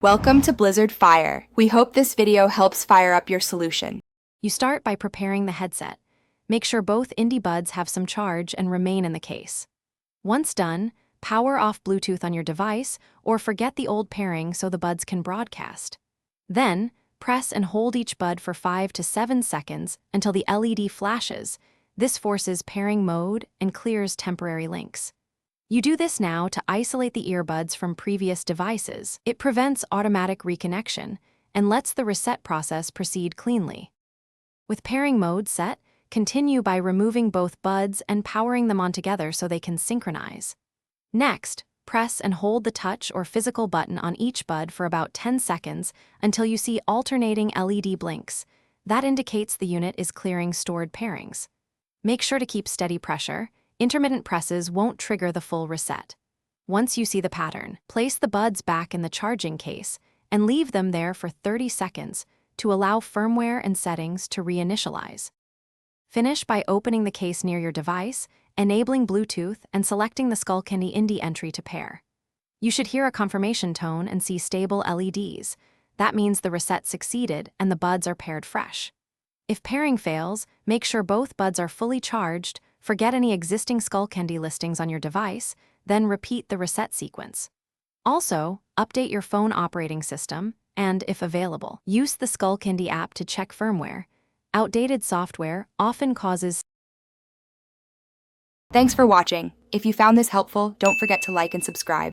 Welcome to Blizzard Fire. We hope this video helps fire up your solution. You start by preparing the headset. Make sure both Indy buds have some charge and remain in the case. Once done, power off Bluetooth on your device or forget the old pairing so the buds can broadcast. Then, press and hold each bud for 5 to 7 seconds until the LED flashes. This forces pairing mode and clears temporary links. You do this now to isolate the earbuds from previous devices. It prevents automatic reconnection and lets the reset process proceed cleanly. With pairing mode set, continue by removing both buds and powering them on together so they can synchronize. Next, press and hold the touch or physical button on each bud for about 10 seconds until you see alternating LED blinks. That indicates the unit is clearing stored pairings. Make sure to keep steady pressure. Intermittent presses won't trigger the full reset. Once you see the pattern, place the buds back in the charging case and leave them there for 30 seconds to allow firmware and settings to reinitialize. Finish by opening the case near your device, enabling Bluetooth, and selecting the Skullcandy Indy entry to pair. You should hear a confirmation tone and see stable LEDs. That means the reset succeeded and the buds are paired fresh. If pairing fails, make sure both buds are fully charged, forget any existing Skullcandy listings on your device, then repeat the reset sequence. Also, update your phone operating system, and, if available, use the Skullcandy app to check firmware. Outdated software often causes. Thanks for watching. If you found this helpful, don't forget to like and subscribe.